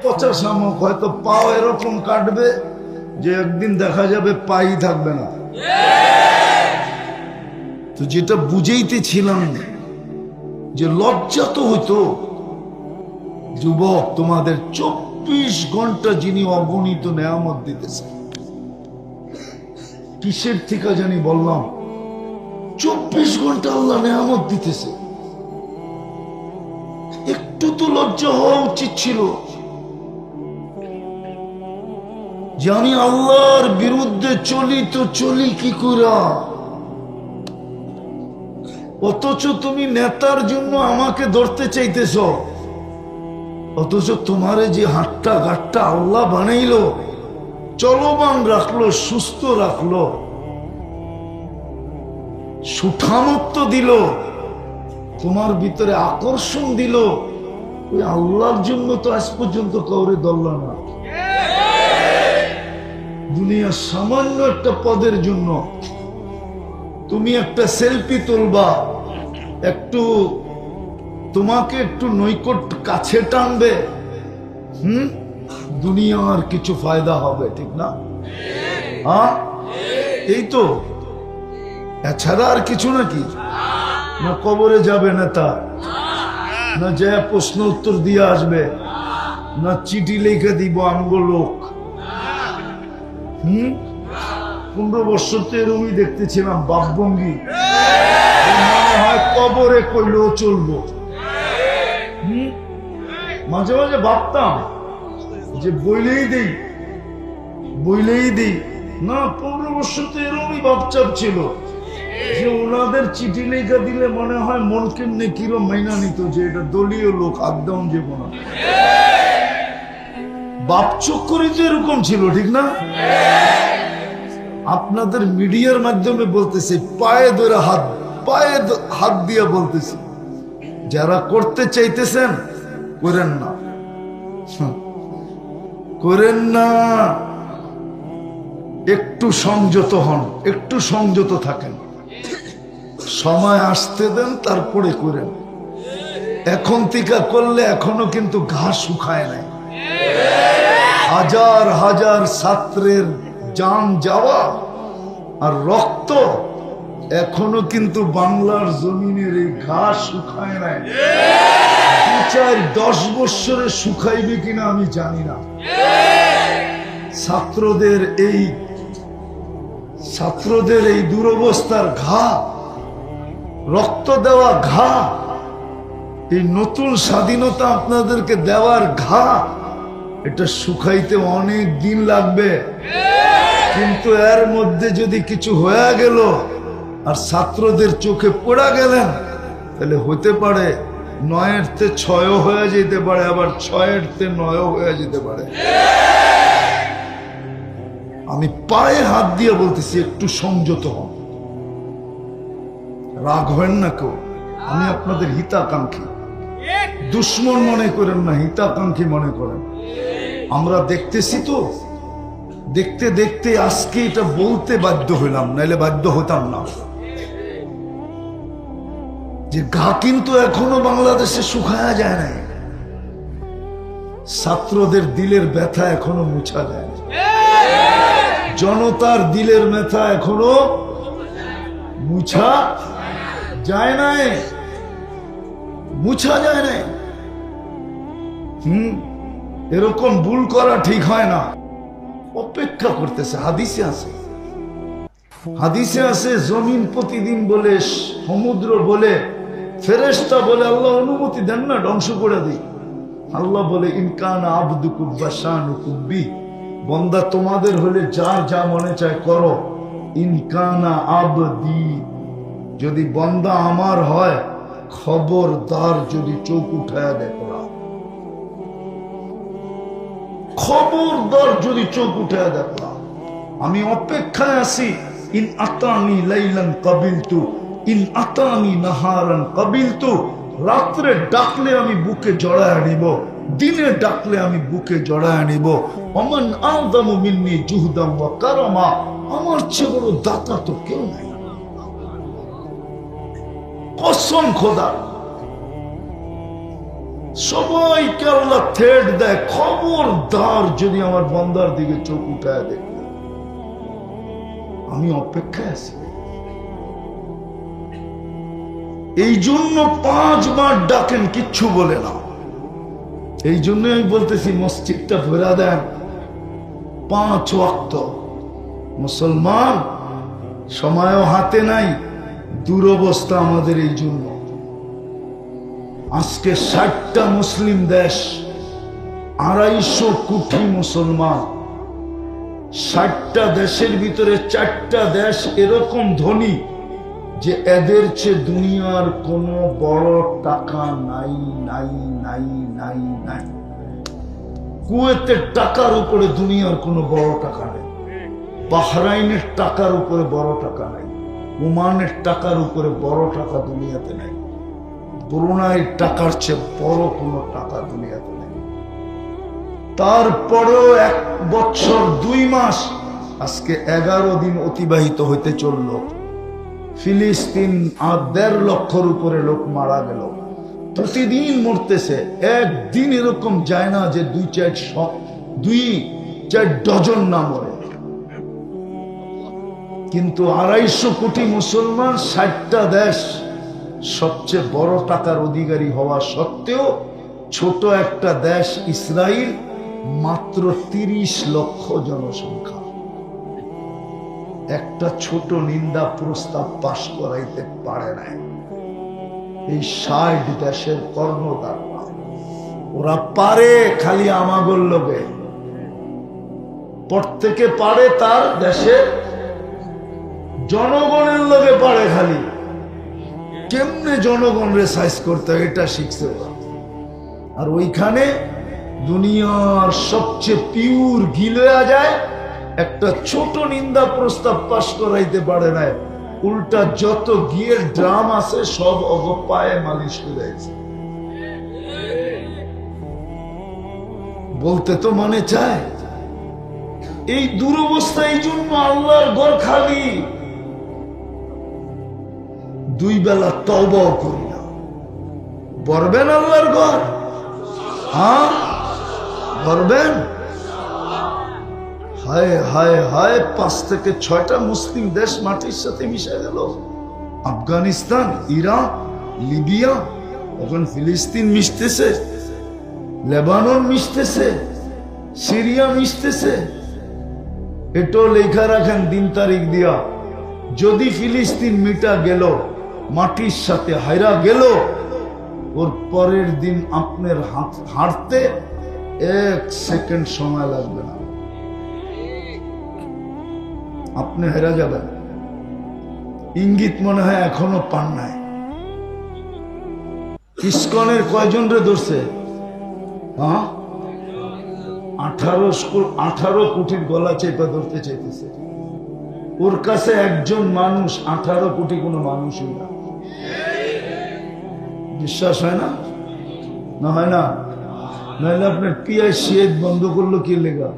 পচা শামুক, হয়তো পাও এরকম কাটবে যে একদিন দেখা যাবে পাই থাকবে না। তো যেটা বুঝাইতেছিলাম যে লজ্জা তো হইতো, যুবক তোমাদের 24 ঘন্টা যিনি অগণিত নেয়ামত দিতেছে, কিসের থেকে জানি বললাম, 24 ঘন্টা আল্লাহ নেয়ামত দিতেছে। একটু তো লজ্জা হওয়া উচিত ছিল যে আমি আল্লাহর বিরুদ্ধে চলি, তো চলি কি করে? অথচ তুমি নেতার জন্য আমাকে ধরতে চাইতেছ, অথচ তোমারে যে হাটটা ঘাটটা আল্লাহ বানাইলো, চলমান রাখলো, সুস্থ রাখলো, সুঠামত্ব দিল, তোমার ভিতরে আকর্ষণ দিল, ওই আল্লাহর জন্য তো আজ পর্যন্ত কাউরে ধরল না। দুনিয়ার সামান্য একটা পদের জন্য তুমি একটা সেলফি তুলবা, একটু তোমাকে একটু নৈকট কাছে টানবে, দুনিয়ার কিছু ফায়দা হবে, ঠিক না? হ্যাঁ, এই তো, এছাড়া আর কিছু নাকি? না কবরে যাবে নেতা, না যে প্রশ্ন উত্তর দিয়ে আসবে, না চিঠি লিখে দিব আমগো লোক। 15 বছর তো এরকমই দেখতেছিলাম বাপভঙ্গি, মনে হয় কবরে কইলেও চলবো। মাঝে মাঝে ভাবতাম যে বইলেই দিই না, 15 বছর তো এরকমই ভাবচাপ ছিল যে ওনাদের চিঠি লেখা দিলে মনে হয় মন কেমনে কিরম মাইনা নিত, যে এটা দলীয় লোক, একদম যে কোনো বাপ চক্করই তো এরকম ছিল, ঠিক না? আপনাদের মিডিয়ার মাধ্যমে বলতেছে, পায়ে ধরে হাত দিয়ে বলতেছে, যারা করতে চাইতেছেন করেন না, একটু সংযত হন, একটু সংযত থাকেন, সময় আসতে দেন, তারপরে করেন। এখন থেকে করলে এখনো কিন্তু ঘাস শুকায় নাই। হাজার হাজার ছাত্রের জান যাওয়া আর রক্ত এখনো কিন্তু বাংলার জমিনের এই ঘাস শুকায় নাই। 10 বছরে শুকাইবে কিনা আমি জানি না। ছাত্রদের এই দুরবস্থার ঘা, রক্ত দেওয়া ঘা, এই নতুন স্বাধীনতা আপনাদেরকে দেওয়ার ঘা, এটা শুকাইতে অনেক দিন লাগবে। কিন্তু এর মধ্যে যদি কিছু হয়ে গেল আর ছাত্রদের চোখে পড়া গেলেন, তাহলে হতে পারে 9-তে 6 হয়ে যেতে পারে, আবার 6-তে 9 হয়ে যেতে পারে। আমি পায়ে হাত দিয়ে বলতেছি, একটু সংযত হন, রাগ হবেন না কেউ। আমি আপনাদের হিতাকাঙ্ক্ষী, দুশ্মন মনে করেন না, হিতাকাঙ্ক্ষী মনে করেন। আমরা দেখতেছি তো, দেখতে দেখতে আজকে এটা বলতে বাধ্য হইলাম, নাইলে বাধ্য হতাম না, যে ঘা কিন্তু এখনো বাংলাদেশে শুকায়া যায় নাই। ছাত্রদের দিলের ব্যথা এখনো মুছা যায় না, জনতার দিলের ব্যথা এখনো মুছা যায় নাই, মুছা যায় নাই। এরকম ভুল করা ঠিক হয় না। অপেক্ষা করতেছে। হাদিসে আছে জমিন প্রতিদিন বলে, সমুদ্র বলে, ফেরেশতা বলে আল্লাহ অনুমতি দেন না, ধ্বংস করে দিই। আল্লাহ বলে ইনকানা আবদুকুম বাশানুকুম বি, বান্দা তোমাদের হলে যা যা মনে চায় করো। ইনকানা আবদি, যদি বান্দা আমার হয়, খবরদার যদি চোখ উঠায় দেখো, খবরদার যদি চোখ উঠায় দেখো। আমি অপেক্ষায় আছি। ইন আতানি লাইলান কাবিলতু, ইন আতানি নাহারান কাবিলতু। রাত্রে ডাকলে আমি বুকে জড়ায় নিব, দিনে ডাকলে আমি বুকে জড়ায় নিব। ওমান আযমু মিন্নি জুহদান ওয়া কারামা, আমার চেয়ে বড় দাতা তো কেউ নাই। কসম খোদা, সবাইকে আল্লাহ থ্রেড দেয়, খবরদার যদি আমার বান্দার দিকে চোখ উঠায় দেখবে, আমি অপেক্ষায় আছি। এই জন্য 5 বার ডাকেন, কিচ্ছু বলে না। এই জন্য আমি বলতেছি মসজিদটা ভরা দেন 5 ওয়াক্ত। মুসলমান সময়ও হাতে নাই, দুরবস্থা আমাদের। এই জন্য আজকে 60টা মুসলিম দেশ, 250 কোটি মুসলমান, 60টা দেশের ভিতরে 4টা দেশ এরকম ধনী যে এদের চেয়ে দুনিয়ার কোনো বড় টাকা নাই নাই নাই নাই নাই। কুয়েতের টাকার উপরে দুনিয়ার কোনো বড় টাকা নেই, বাহরাইনের টাকার উপরে বড় টাকা নাই, ওমানের টাকার উপরে বড় টাকা দুনিয়াতে নাই, ব্রুনাইয়ের টাকার চেয়ে বড় কোনো টাকা দুনিয়াতে নেই। তারপরেও 1 বছর 2 মাস, আজকে 11 দিন অতিবাহিত হইতে চলল, ফিলিস্তিন আর 1.5 লক্ষর উপরে লোক মারা গেল। প্রতিদিন মরতেছে, একদিন এরকম যায় না যে 2-4 ডজন না মরে। কিন্তু 250 কোটি মুসলমান, 60টা দেশ, সবচেয়ে বড় টাকার অধিকারী হওয়া সত্ত্বেও ছোট একটা দেশ ইসরায়েল, মাত্র 30 লক্ষ জনসংখ্যা, একটা ছোট নিন্দা প্রস্তাব পাশ করাইতে পারে নাই। এই 60 দেশের কর্ণধার ওরা পারে, খালি আমাগর লোকে প্রত্যেকে পারে, তার দেশের জনগণের লোকে পারে। খালি কেমনে জনগণরে সাইজ করতে হয় এটা শিখছে ওরা। আর ওইখানে দুনিয়ার সবচেয়ে পিওর গিলয়া যায়, একটা ছোট নিন্দা প্রস্তাব পাশ করাইতে পারে না, উল্টা যত গিয়ের ড্রাম আছে সব অগপায়ে মালিশ করেছে। বলতে তো মনে চায়। এই দুরবস্থা, এই জন্য আল্লাহর ঘর খালি, 2 বেলা তওবাও করি না। বলবেন আল্লাহর ঘর? হ্যাঁ বলবেন? হায় হায় হায়, 5 থেকে 6টা মুসলিম দেশ মাটির সাথে মিশে গেল। আফগানিস্তান, ইরান, লিবিয়া, এখন ফিলিস্তিন মিশতেছে, লেবানন মিশতেছে, সিরিয়া মিশতেছে। এটাও লেখা রাখেন দিন তারিখ দিয়া, যদি ফিলিস্তিন মিটা গেল, মাটির সাথে হাইরা গেল, ওর পরের দিন আপনার হাঁটতে 1 সেকেন্ড সময় লাগবে না, আপনি হেরা যাবেন। ইঙ্গিত মনে হয় এখনো পান নাই। ইসকনের কয়জন রে ধরছে? 18 কোটির গলা চেপা ধরতে চাইতেছে। ওর কাছে একজন মানুষ 18 কোটি কোনো মানুষই না। বিশ্বাস হয় না? না হয় না? নাহলে আপনার পিআই সিএদ বন্ধ করলো কি লেগা?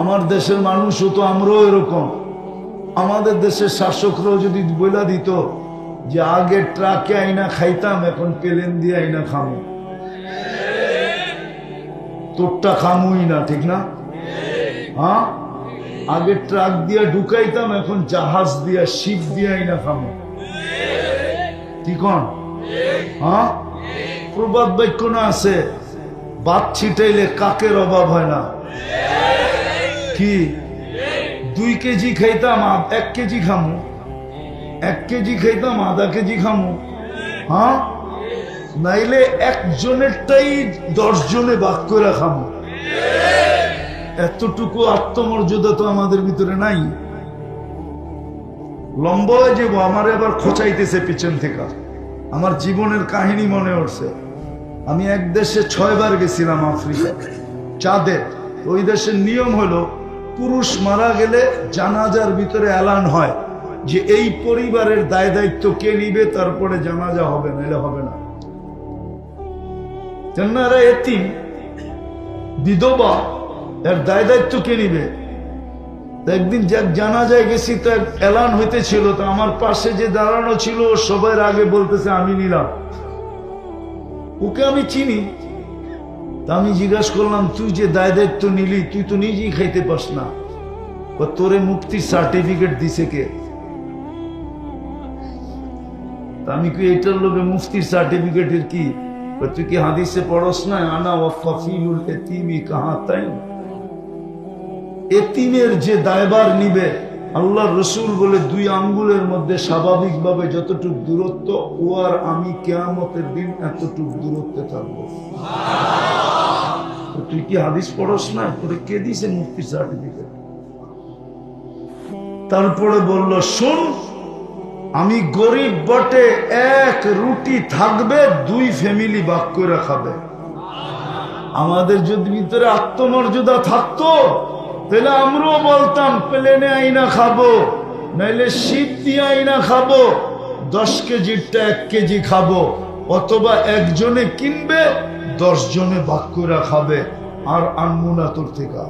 আমার দেশের মানুষও তো, আমরাও এরকম। আমাদের দেশের শাসকরাও যদি বইলা দিত যে আগে ট্রাকে আইনা খাইতাম, এখন প্লেন দিয়ে আইনা খামো, তোরটা খামুই না, ঠিক না? হ্যাঁ, আগে ট্রাক দিয়া ঢুকাইতাম, এখন জাহাজ দিয়া শিপ দিয়া আইনা খামো, ঠিক? হ্যাঁ, প্রবাদ বাক্য না আছে, বাদ ছিটাইলে কাকের অভাব হয় না। কি 2 কেজি খাইতাম 1 কেজি খামু, 1 কেজি খাইতাম আধা কেজি খামু। হ্যাঁ, নাইলে একজনেরটাই 10 জনে ভাগ করে খামু। এতটুকু আত্মমর্যাদা তো আমাদের ভিতরে নাই। লম্বা হয়ে যাবো, আমার আবার খোঁচাইতেছে পিছন থেকে। আমার জীবনের কাহিনী মনে উঠছে। আমি এক দেশে 6 বার গেছিলাম, আফ্রিকা, চাঁদে। ওই দেশের নিয়ম হলো, পুরুষ মারা গেলে জানাজার ভিতরে এলান হয় যে এই পরিবারের দায় দায়িত্ব কে নিবে, তারপরে জানাজা হবে, নাহলে হবে না। জানারা এতিম, বিধবা, এর দায় দায়িত্ব কে নিবে? একদিন জানাজায় গেছি, তো এলান হইতেছিল, তো আমার পাশে যে দাঁড়ানো ছিল সবার আগে বলতেছে আমি নিলাম। ওকে আমি চিনি। তা আমি জিজ্ঞাসা করলাম, তুই যে দায়িত্ব নিলি, তুই তো নিজেই খাইতে পাস না, তোরে মুক্তির সার্টিফিকেট দিছে কে? আমি কি এটার লোকে মুফতির সার্টিফিকেটের কি? তুই কি হাদিসে পড়স না, আনা ওয়া কাফিলুল ইতিমি কাহাতাইন? এতিমের যে দায়ভার নিবে, আল্লাহ রসুল বলে 2 আঙ্গুলের মধ্যে স্বাভাবিকভাবে যতটুকু দূরত্ব, ও আর আমি কিয়ামতের দিন এতটুকু দূরত্বে থাকবো। তুই কি হাদিস পড়স না? তোরে কে দিছে মুফতির সার্টিফিকেট? তারপরে বলল, শুন, আমি গরিব বটে, 1 রুটি থাকবে, 2 ফ্যামিলি ভাগ করে খাবে। আমাদের যদি ভিতরে আত্মমর্যাদা থাকতো, তাহলে আমরাও বলতাম প্লেনে আইনা খাবো, নাইলে শীত দিয়ে আইনা খাবো, 10 কেজিরটা 1 কেজি খাবো, অথবা একজনে কিনবে, 10 জনে ভাগ করে খাবে, আর আনবো না তোর থেকে।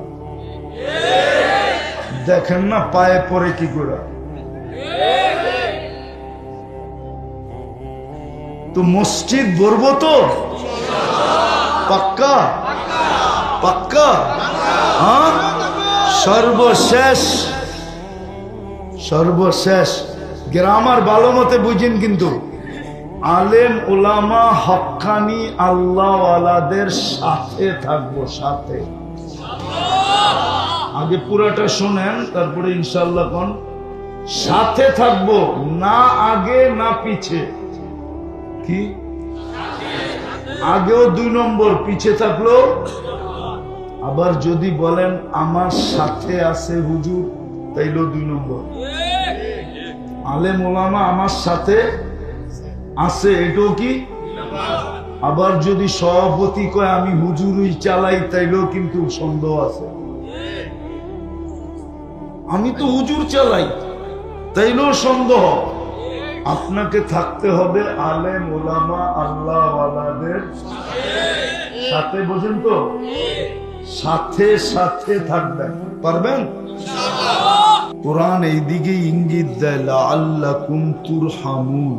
দেখেন না পায়ে পরে কি করে। তো মসজিদ গড়বো তো পাক্কা পাক্কা। হ্যাঁ, সর্বশেষ সর্বশেষ গ্রামার ভালো মতে বুঝেন, কিন্তু আলেম ওলামা হক্কানি আল্লাহওয়ালাদের সাথে থাকবো, সাথে। আগে পুরাটা শোনেন, তারপরে ইনশাআল্লাহ কোন সাথে থাকবো, না আগে না পিছে। কি আগেও 2 নম্বর, পিছে থাকলো। আবার যদি বলেন আমার সাথে আছে হুজুর, তাইলেও 2 নম্বর। আলেম ওলামা আমার সাথে আছে, এটাও কি? আবার যদি সভাপতি কয় আমি হুজুরই চালাই, তাইলেও কিন্তু সন্দেহ আছে। আমি তো হুজুর চালাই, তাইলেও সন্দেহ। আপনাকে থাকতে হবে আলেম ওলামা আল্লাহওয়ালাদের সাথে, বোঝেন তো? সাথে সাথে থাকবেন, পারবেন? কোরআন এই দিকে ইঙ্গিত দেয়, লাআল্লাকুম তুরহামুন।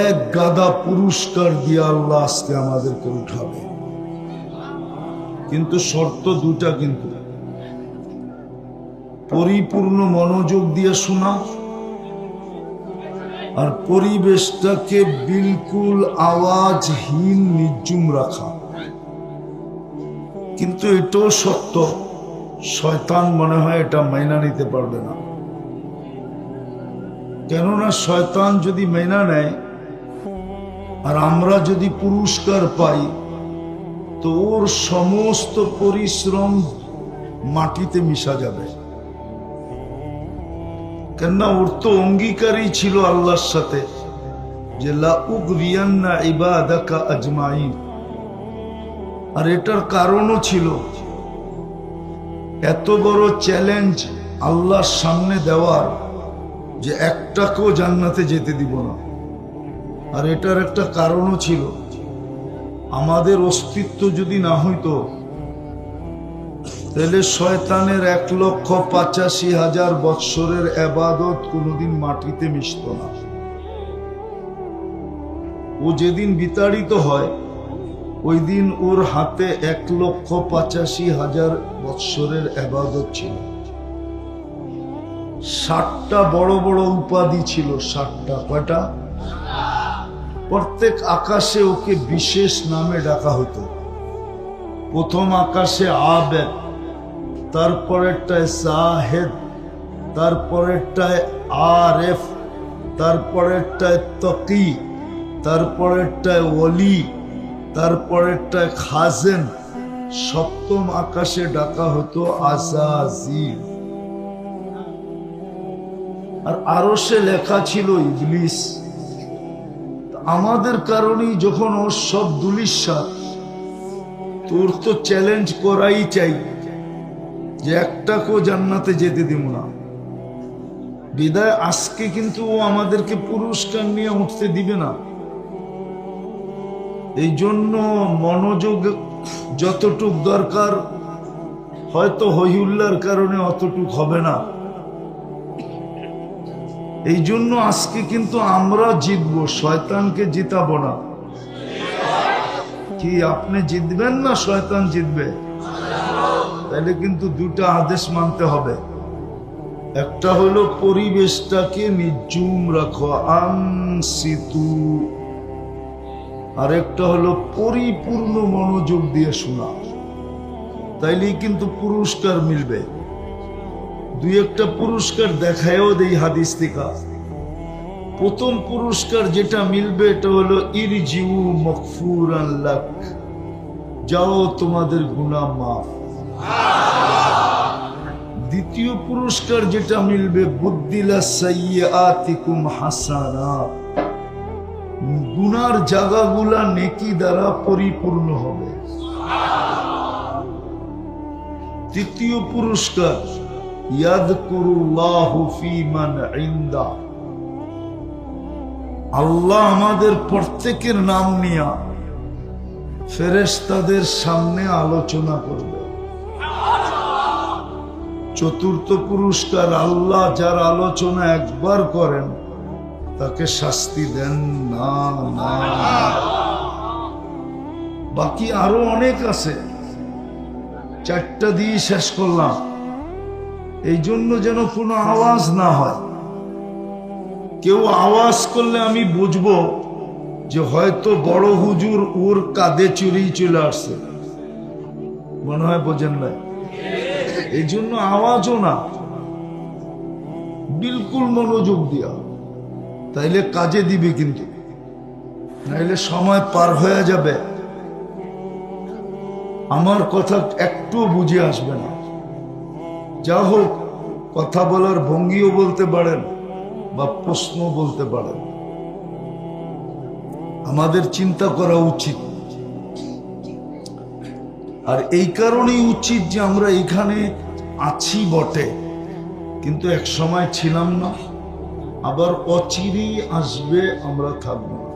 1 গাদা পুরস্কার দিয়ে আল্লাহ আজকে আমাদেরকে উঠাবে, কিন্তু শর্ত 2টা। কিন্তু পরিপূর্ণ মনোযোগ দিয়ে শোনা, আর পরিবেশটাকে বিলকুল আওয়াজহীন নির্জুম রাখা। কিন্তু এটাও সত্য, শয়তান মনে হয় এটা মাইনা নিতে পারবে না। কেননা শয়তান যদি মাইনা নেয় আর আমরা যদি পুরস্কার পাই, তো ওর সমস্ত পরিশ্রম মাটিতে মিশা যাবে। কেননা ওর তো অঙ্গীকারই ছিল আল্লাহর সাথে যে লা উগরিয়ান্না ইবাদাকা আজমাইন। আর এটার কারণও ছিল, এত বড় চ্যালেঞ্জ আল্লাহর সামনে দেওয়ার, যে একটাকেও জান্নাতে যেতে দিব না। আর এটার একটা কারণও ছিল, আমাদের অস্তিত্ব যদি না হইতো, তাহলে শয়তানের 1,85,000 বৎসরের ইবাদত কোনোদিন মাটিতে মিশত না। ও যেদিন বিতাড়িত হয়, ওই দিন ওর হাতে 1,85,000 বৎসরের ইবাদত ছিল। 60টা বড় বড় উপাধি ছিল, 60টা। কয়টা? প্রত্যেক আকাশে ওকে বিশেষ নামে ডাকা হতো। প্রথম আকাশে আবেদ, তারপরেরটায় জাহেদ, তারপরেরটায় আরেফ, তারপরেরটায় তকি, তারপরেরটায় ওলি, তারপরেরটায় খাজেন, সপ্তম আকাশে ডাকা হতো আজাজিল। আর আরশে লেখা ছিল ইবলিস। আমাদের কারণেই যখন ওর সব দুলিশাত, তোর তো চ্যালেঞ্জ করাই চাই যে একটাকেও জান্নাতে যেতে দিব না। বিদায় আজকে কিন্তু ও আমাদেরকে পুরস্কার নিয়ে উঠতে দিবে না। এই জন্য মনোযোগ যতটুক দরকার, হয়তো হইউল্লার কারণে অতটুক হবে না। এই জন্য আজকে কিন্তু আমরা জিতবো, শয়তানকে জিতাবো না। কি আপনি জিতবেন না শয়তান জিতবে? তাহলে কিন্তু দুটা আদেশ মানতে হবে। একটা হলো পরিবেশটাকে নির্জুম রাখো, আনসিতু, আর একটা হলো পরিপূর্ণ মনোযোগ দিয়ে শোনা, তাইলেই কিন্তু পুরস্কার মিলবে। দুই একটা পুরস্কার দেখায়ও দেই হাদিস থেকে। প্রথম পুরস্কার যেটা মিলবে এটা হলো ইরজিউ মাগফুরান লাক, যাও তোমাদের গুনাহ মাফ। দ্বিতীয় পুরস্কার যেটা মিলবে বুদ্দিলা সাইয়্যাতিকুম হাসানাত, গুনার জায়গাগুলা নেকি দ্বারা পরিপূর্ণ হবে। তৃতীয় পুরস্কার ইয়াযকুরুল্লাহু ফী মান ইনদা, আল্লাহ আমাদের প্রত্যেকের নাম নিয়া ফেরেশতাদের সামনে আলোচনা করবে। চতুর্থ পুরস্কার আল্লাহ যার আলোচনা একবার করেন তাকে শাস্তি দেন না। বাকি আরো অনেক আছে, চারটা দিয়ে শেষ করলাম। এই জন্য যেন কোনো আওয়াজ না হয়। কেউ আওয়াজ করলে আমি বুঝবো যে হয়তো বড় হুজুর ওর কাঁধে চুরি চলে আসছে, মনে হয় বোঝেন না। এই জন্য আওয়াজও না, বিলকুল মনোযোগ দিয়া, তাইলে কাজে দিবে, কিন্তু নাইলে সময় পার হয়ে যাবে, আমার কথা একটু বুঝে আসবে না। যা হোক, কথা বলার ভঙ্গিও বলতে পারেন বা প্রশ্ন বলতে পারেন। আমাদের চিন্তা করা উচিত, আর এই কারণেই উচিত যে আমরা এখানে আছি বটে, কিন্তু এক সময় ছিলাম না, আবার অচিরেই আসবে আমরা থাকবো না।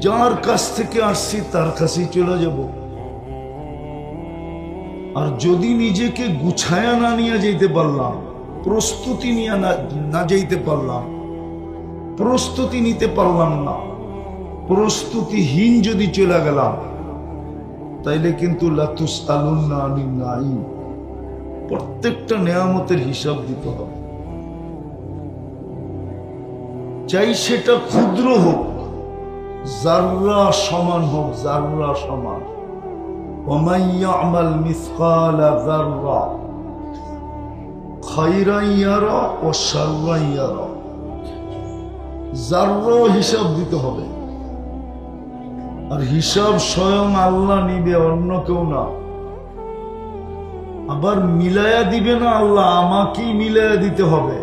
যার কাছ থেকে আসছি তার কাছেই চলে যাব। আর যদি নিজেকে গুছায়া না নিয়ে যেতে পারলাম, প্রস্তুতি নিয়ে না যেতে পারলাম, প্রস্তুতি নিতে পারলাম না, প্রস্তুতিহীন যদি চলে গেলাম, তাইলে কিন্তু লাতুসআলুন্না আনিন নাঈম, প্রত্যেকটা নেয়ামতের হিসাব দিতে হবে। চাই সেটা ক্ষুদ্র হোক, জাররা সমান হোক, জাররা সমান। ওমান ইয়ামাল মিসকালা যাররা খায়রান ইয়ারা ওয়া শাররান ইয়ারা, জাররা হিসাব দিতে হবে। আর হিসাব স্বয়ং আল্লাহ নিবে, অন্য কেউ না। আবার মিলায়া দিবে না আল্লাহ, আমাকেই মিলায়া দিতে হবে।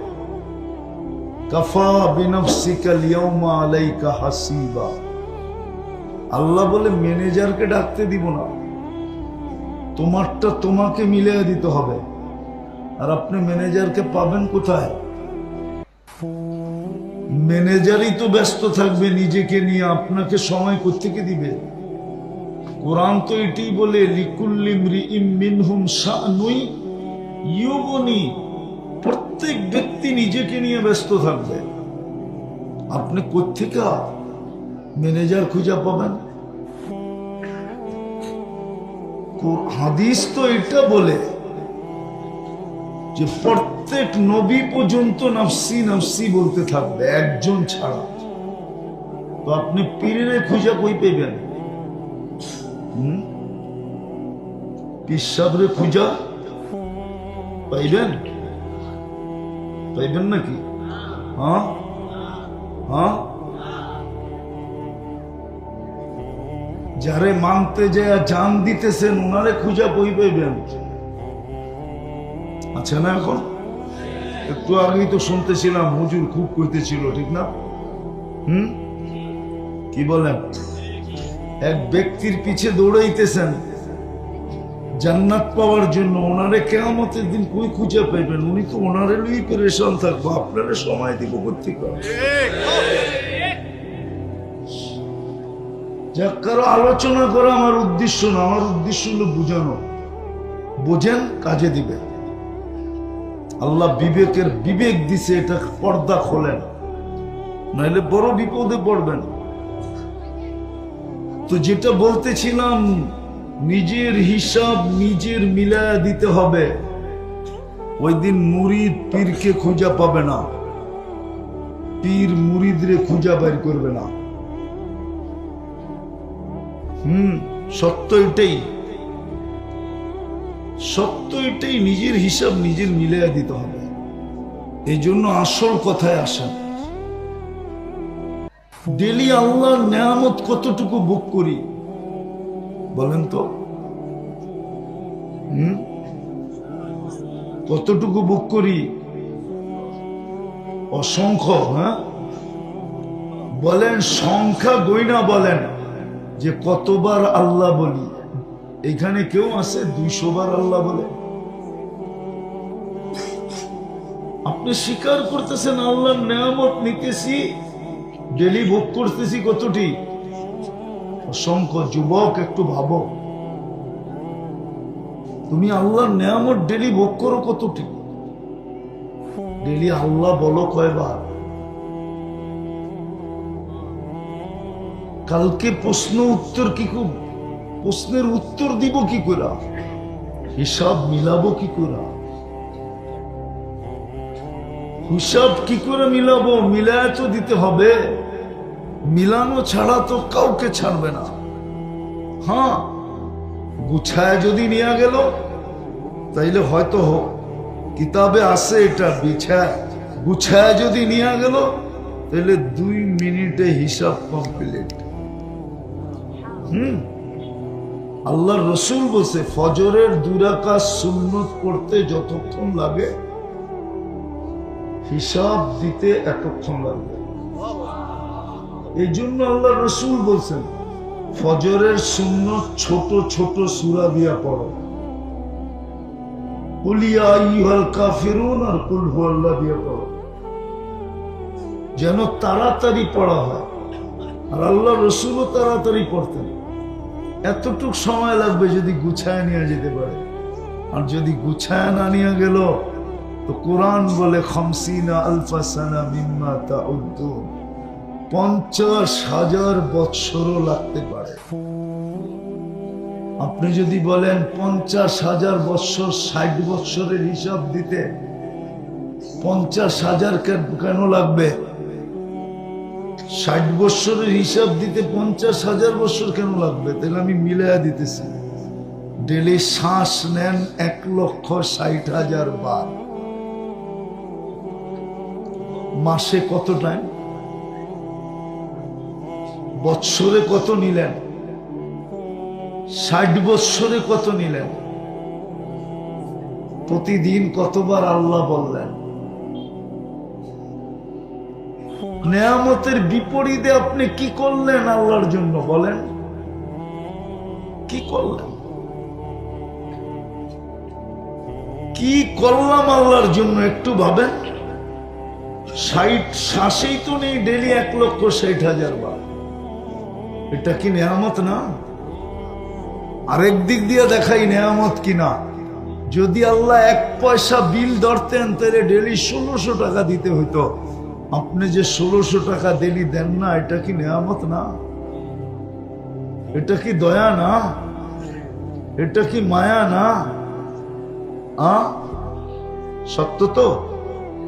কাফা বিনাফসিকা আল-ইয়াওমা আলাইকা হাসিবা, আল্লাহ বলে ম্যানেজারকে ডাকতে দিব না, তোমারটা তোমাকে মিলায়া দিতে হবে। আর আপনি ম্যানেজারকে পাবেন কোথায়? ম্যানেজারই তো ব্যস্ত থাকবে নিজেকে নিয়ে, আপনাকে সময় কোত্থেকে দিবে? কোরআন তো এটাই বলে লিকুল্লি ইমরিইম মিনহুম শানুন ইউগনি, প্রত্যেক ব্যক্তি নিজেকে নিয়ে ব্যস্ত থাকবে। আপনি কোত্থেকে ম্যানেজার খুঁজে পাবেন? হাদিস তো এটা বলে যে প্রত্যেক নবী পর্যন্ত নফসি নফসি বলতে থাকবে, একজন ছাড়া। তো আপনি পীরে খুঁজে কই পেবেন? পীর সাহেবরে খুঁজা পাইবেন? পাইবেন নাকি? হ্যাঁ হ্যাঁ, যারে মানতে যায় জান দিতেছেন ওনারে খুঁজা কই পাইবেন? আচ্ছা না, এখন একটু আগেই তো শুনতেছিলাম হুজুর খুব কইতেছিল, ঠিক না? কি বলেন? এক ব্যক্তির পিছে দৌড়াইতেছেন জান্নাত পাওয়ার জন্য, ওনারে কিয়ামতের দিন কই খুঁজে পাইবেন? উনি তো ওনারে লই পেরেশান থাকবো, আপনারে সময় দিব কোত্থেকে? যাক, কারো আলোচনা করা আমার উদ্দেশ্য না, আমার উদ্দেশ্য হলো বুঝানো। বোঝেন, কাজে দিবে। আল্লাহ বিবেকের বিবেক দিছে, এটা পর্দা খোলেন, নাহলে বড় বিপদে পড়বেন। তো যেটা বলতেছিলাম, নিজের হিসাব নিজের মিলায়া দিতে হবে। ওই দিন মুরিদ পীরকে খুঁজা পাবে না, পীর মুরিদরে খুঁজা বের করবে না। সত্য এটাই, সত্য এটাই, নিজের হিসাব নিজের মিলাইয়া দিতে হবে। এই জন্য আসল কথায় আসেন, ডেলি আল্লাহর নেয়ামত কতটুকু ভোগ করি বলেন তো? কতটুকু ভোগ করি? অসংখ্য। হ্যাঁ বলেন, সংখ্যা গইনা বলেন যে কতবার আল্লাহ বলি। এখানে কেউ আছে 200 বার আল্লাহ বলে? আপনি স্বীকার করতেছেন আল্লাহর নেয়ামত নিতেছি, ডেলি ভোগ করতেছি কতটি? অসংখ্য। যুবক, একটু ভাবো, তুমি আল্লাহর নেয়ামত ডেলি ভোগ করো কতটি? ডেলি আল্লাহ বলো কয়বার? কালকে প্রশ্ন উত্তর কি, প্রশ্নের উত্তর দিব কি করে? হিসাব মিলাবো কি করে? হিসাব কি করে মিলাবো? মিলায় তো দিতে হবে, মিলানো ছাড়া তো কাউকে ছাড়বে না। হ্যাঁ, গুছায় যদি নিয়ে গেল তাইলে হয়তো হোক, কিতাবে আছে এটা, বিছায় গুছায় যদি নিয়ে গেল তাহলে 2 মিনিটে হিসাব কমপ্লিট। আল্লাহ রসুল বলছে ফজরের 2 রাকাত সুন্নত পড়তে যতক্ষণ লাগে হিসাব দিতে এতক্ষণ লাগবে। এই জন্য আল্লাহ রসুল বলছেন ফজরের সুন্নত ছোট ছোট সূরা দিয়া পড়ো, কুল ইয়া আইয়ুহাল কাফিরুন আর কুল হুয়াল্লাহ দিয়া পড়ো, যেন তাড়াতাড়ি পড়া হয়। আর আল্লাহ রসুলও তাড়াতাড়ি পড়তেন। এতটুক সময় লাগবে যদি গুছায় নিয়ে যেতে পারে। আর যদি গুছায় না নিয়ে গেল তো কোরআন বলে 50 আলফা সানা মিম্মা তাউদ্দুন, 50,000 বৎসরও লাগতে পারে। আপনি যদি বলেন 50,000 বৎসর, 60 বৎসরের হিসাব দিতে 50,000 কেন লাগবে? 60 বৎসরের হিসাব দিতে 50,000 বৎসর কেন লাগবে? তাহলে আমি মিলাইয়া দিতেছি। ডেলি শ্বাস নেন 1,60,000 বার, মাসে কত টাইম? বৎসরে কত নিলেন? 60 বৎসরে কত নিলেন? প্রতিদিন কতবার আল্লাহ বললেন? নেয়ামতের বিপরীতে আপনি কি করলেন আল্লাহর জন্য বলেন? কি করলেন? কি করলাম আল্লাহর জন্য একটু ভাবেন। 60 শ্বাসেই তো নেই ডেলি 1,60,000 বার। এটা কি নেয়ামত না? আরেক দিক দিয়ে দেখাই নেয়ামত কিনা। যদি আল্লাহ 1 পয়সা বিল ধরতেন তাহলে ডেলি 1600 টাকা দিতে হইতো। আপনি যে 1600 টাকা ডেলি দেন না, এটা কি নেয়ামত না? এটা কি দয়া না? এটা কি মায়া না? সত্য তো?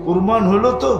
কুরবান হলো তো?